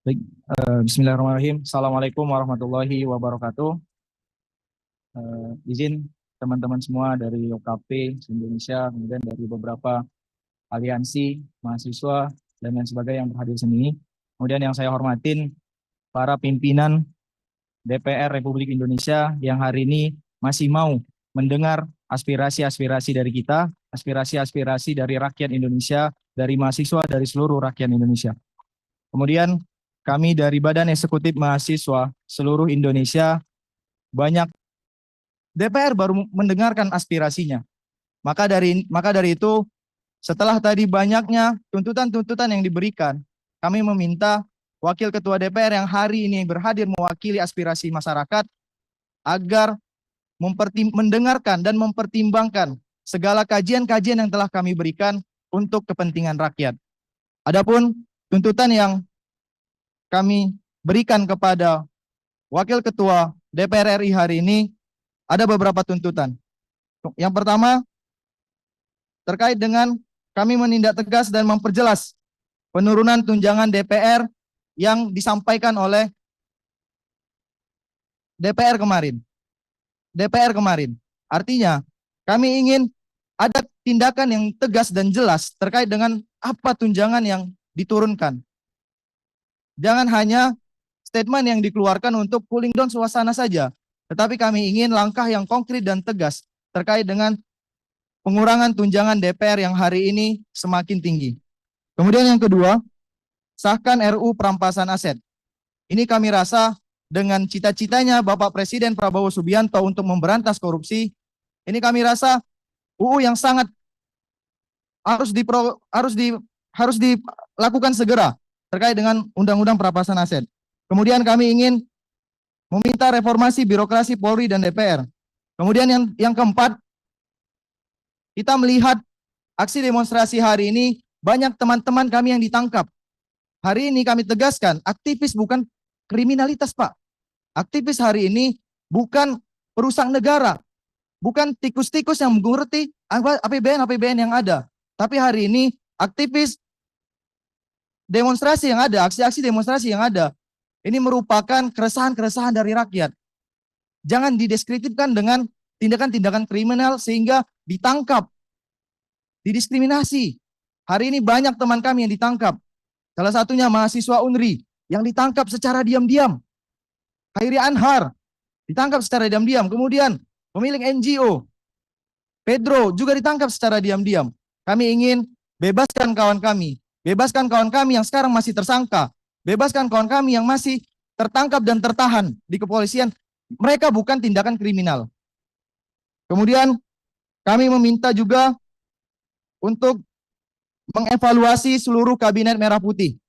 Baik, Bismillahirrahmanirrahim. Assalamualaikum warahmatullahi wabarakatuh. Izin teman-teman semua dari OKP Indonesia, kemudian dari beberapa aliansi mahasiswa dan lain sebagainya yang berhadir sini. Kemudian yang saya hormatin para pimpinan DPR Republik Indonesia yang hari ini masih mau mendengar aspirasi-aspirasi dari kita, aspirasi-aspirasi dari rakyat Indonesia, dari mahasiswa, dari seluruh rakyat Indonesia. Kemudian kami dari Badan Eksekutif Mahasiswa seluruh Indonesia banyak DPR baru mendengarkan aspirasinya. Maka dari itu setelah tadi banyaknya tuntutan-tuntutan yang diberikan, kami meminta Wakil Ketua DPR yang hari ini berhadir mewakili aspirasi masyarakat agar mendengarkan dan mempertimbangkan segala kajian-kajian yang telah kami berikan untuk kepentingan rakyat. Adapun tuntutan yang kami berikan kepada Wakil Ketua DPR RI hari ini ada beberapa tuntutan. Yang pertama, terkait dengan kami menindak tegas dan memperjelas penurunan tunjangan DPR yang disampaikan oleh DPR kemarin. Artinya, kami ingin ada tindakan yang tegas dan jelas terkait dengan apa tunjangan yang diturunkan. Jangan hanya statement yang dikeluarkan untuk cooling down suasana saja, tetapi kami ingin langkah yang konkret dan tegas terkait dengan pengurangan tunjangan DPR yang hari ini semakin tinggi. Kemudian yang kedua, sahkan RUU perampasan aset. Ini kami rasa dengan cita-citanya Bapak Presiden Prabowo Subianto untuk memberantas korupsi, ini kami rasa UU yang sangat harus dilakukan segera terkait dengan Undang-Undang Perampasan Aset. Kemudian kami ingin meminta reformasi birokrasi Polri dan DPR. Kemudian yang keempat, kita melihat aksi demonstrasi hari ini banyak teman-teman kami yang ditangkap. Hari ini kami tegaskan, aktivis bukan kriminalitas, Pak. Aktivis hari ini bukan perusak negara, bukan tikus-tikus yang mengerti APBN yang ada. Tapi hari ini aktivis demonstrasi yang ada, aksi-aksi demonstrasi yang ada, ini merupakan keresahan-keresahan dari rakyat. Jangan dideskripsikan dengan tindakan-tindakan kriminal sehingga ditangkap, didiskriminasi. Hari ini banyak teman kami yang ditangkap. Salah satunya mahasiswa UNRI yang ditangkap secara diam-diam. Khairi Anhar ditangkap secara diam-diam. Kemudian pemilik NGO Pedro juga ditangkap secara diam-diam. Kami ingin bebaskan kawan kami yang sekarang masih tersangka, bebaskan kawan kami yang masih tertangkap dan tertahan di kepolisian. Mereka bukan tindakan kriminal. Kemudian kami meminta juga untuk mengevaluasi seluruh kabinet merah putih.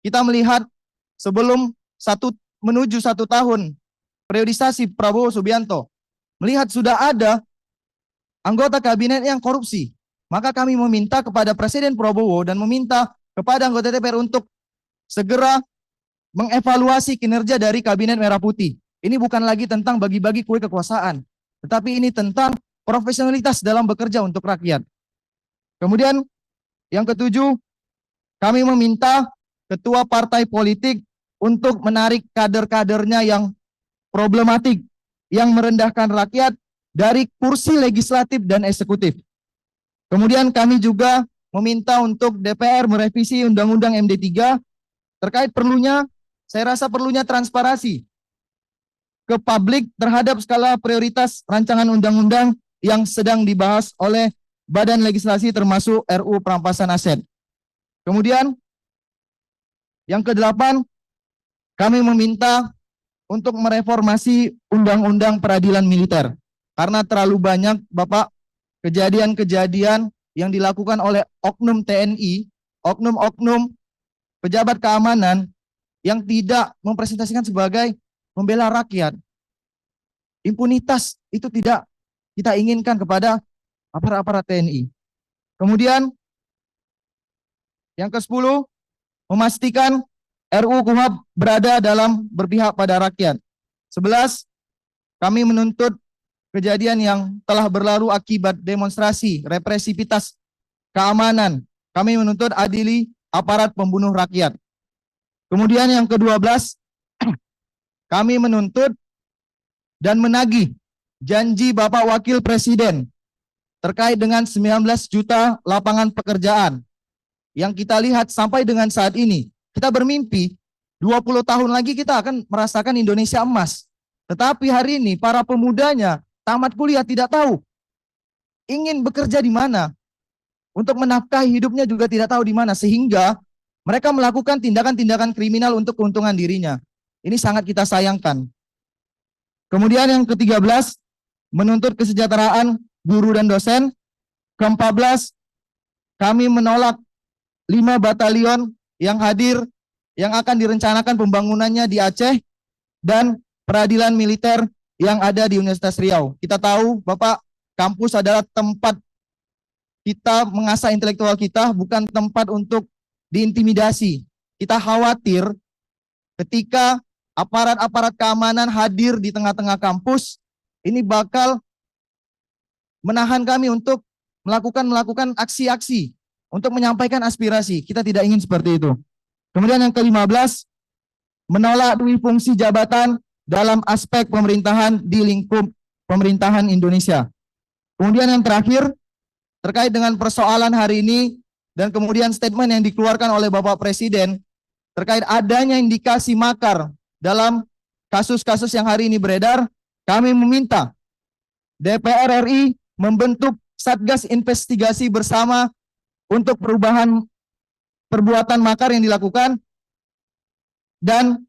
Kita melihat sebelum menuju satu tahun periodisasi Prabowo Subianto, melihat sudah ada anggota kabinet yang korupsi. Maka kami meminta kepada Presiden Prabowo dan meminta kepada anggota DPR untuk segera mengevaluasi kinerja dari kabinet merah putih. Ini bukan lagi tentang bagi-bagi kue kekuasaan, tetapi ini tentang profesionalitas dalam bekerja untuk rakyat. Kemudian yang ketujuh, kami meminta ketua partai politik untuk menarik kader-kadernya yang problematik, yang merendahkan rakyat dari kursi legislatif dan eksekutif. Kemudian kami juga meminta untuk DPR merevisi Undang-Undang MD3 terkait saya rasa perlunya transparansi ke publik terhadap skala prioritas rancangan undang-undang yang sedang dibahas oleh Badan Legislasi termasuk RUU Perampasan Aset. Kemudian yang kedelapan, kami meminta untuk mereformasi Undang-Undang Peradilan Militer. Karena terlalu banyak, Bapak, kejadian-kejadian yang dilakukan oleh oknum TNI, oknum-oknum pejabat keamanan yang tidak mempresentasikan sebagai membela rakyat. Impunitas itu tidak kita inginkan kepada aparat-aparat TNI. Kemudian yang ke-10, memastikan RUU KUHP berada dalam berpihak pada rakyat. 11, kami menuntut kejadian yang telah berlalu akibat demonstrasi, represivitas, keamanan. Kami menuntut adili aparat pembunuh rakyat. Kemudian yang ke-12, kami menuntut dan menagih janji Bapak Wakil Presiden terkait dengan 19 juta lapangan pekerjaan yang kita lihat sampai dengan saat ini. Kita bermimpi 20 tahun lagi kita akan merasakan Indonesia emas. Tetapi hari ini para pemudanya tamat kuliah tidak tahu ingin bekerja di mana. Untuk menafkahi hidupnya juga tidak tahu di mana, sehingga mereka melakukan tindakan-tindakan kriminal untuk keuntungan dirinya. Ini sangat kita sayangkan. Kemudian yang ke-13, menuntut kesejahteraan guru dan dosen. Ke-14, kami menolak 5 batalion yang hadir yang akan direncanakan pembangunannya di Aceh dan peradilan militer yang ada di Universitas Riau. Kita tahu Bapak, kampus adalah tempat kita mengasah intelektual kita, bukan tempat untuk diintimidasi. Kita khawatir ketika aparat-aparat keamanan hadir di tengah-tengah kampus, ini bakal menahan kami untuk melakukan aksi-aksi untuk menyampaikan aspirasi. Kita tidak ingin seperti itu. Kemudian yang ke-15, menolak duit fungsi jabatan dalam aspek pemerintahan di lingkup pemerintahan Indonesia. Kemudian yang terakhir, terkait dengan persoalan hari ini dan kemudian statement yang dikeluarkan oleh Bapak Presiden terkait adanya indikasi makar dalam kasus-kasus yang hari ini beredar, kami meminta DPR RI membentuk Satgas Investigasi bersama untuk perubahan perbuatan makar yang dilakukan dan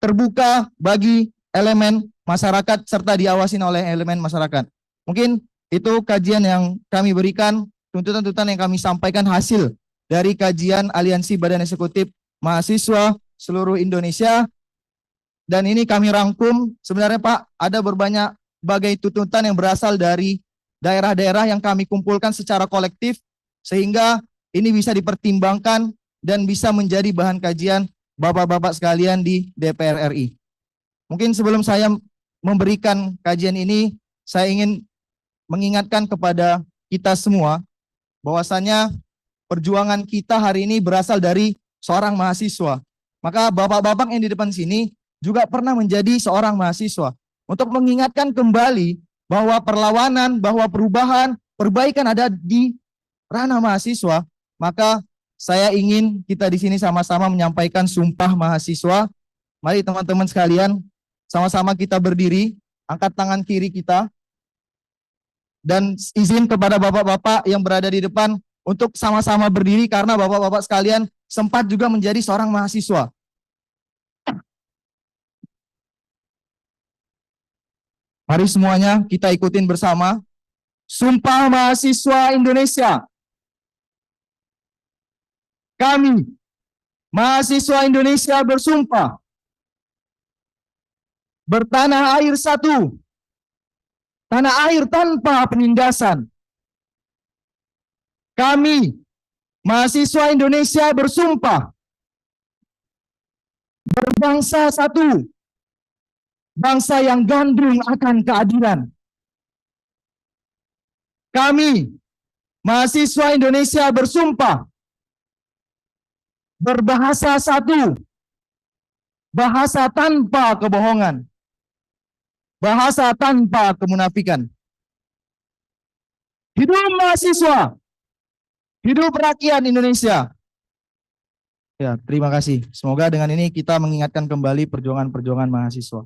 terbuka bagi elemen masyarakat serta diawasi oleh elemen masyarakat. Mungkin itu kajian yang kami berikan, tuntutan-tuntutan yang kami sampaikan hasil dari kajian Aliansi Badan Eksekutif Mahasiswa seluruh Indonesia. Dan ini kami rangkum, sebenarnya Pak, ada berbagai tuntutan yang berasal dari daerah-daerah yang kami kumpulkan secara kolektif, sehingga ini bisa dipertimbangkan dan bisa menjadi bahan kajian Bapak-Bapak sekalian di DPR RI. Mungkin sebelum saya memberikan kajian ini, saya ingin mengingatkan kepada kita semua bahwasanya perjuangan kita hari ini berasal dari seorang mahasiswa. Maka bapak-bapak yang di depan sini juga pernah menjadi seorang mahasiswa. Untuk mengingatkan kembali bahwa perlawanan, bahwa perubahan, perbaikan ada di ranah mahasiswa, maka saya ingin kita di sini sama-sama menyampaikan sumpah mahasiswa. Mari teman-teman sekalian, sama-sama kita berdiri, angkat tangan kiri kita, dan izin kepada bapak-bapak yang berada di depan untuk sama-sama berdiri karena bapak-bapak sekalian sempat juga menjadi seorang mahasiswa. Mari semuanya kita ikutin bersama. Sumpah Mahasiswa Indonesia. Kami, mahasiswa Indonesia bersumpah bertanah air satu, tanah air tanpa penindasan. Kami, mahasiswa Indonesia bersumpah berbangsa satu, bangsa yang gandrung akan keadilan. Kami, mahasiswa Indonesia bersumpah berbahasa satu, bahasa tanpa kebohongan, bahasa tanpa kemunafikan. Hidup mahasiswa, hidup rakyat Indonesia. Ya, terima kasih. Semoga dengan ini kita mengingatkan kembali perjuangan-perjuangan mahasiswa.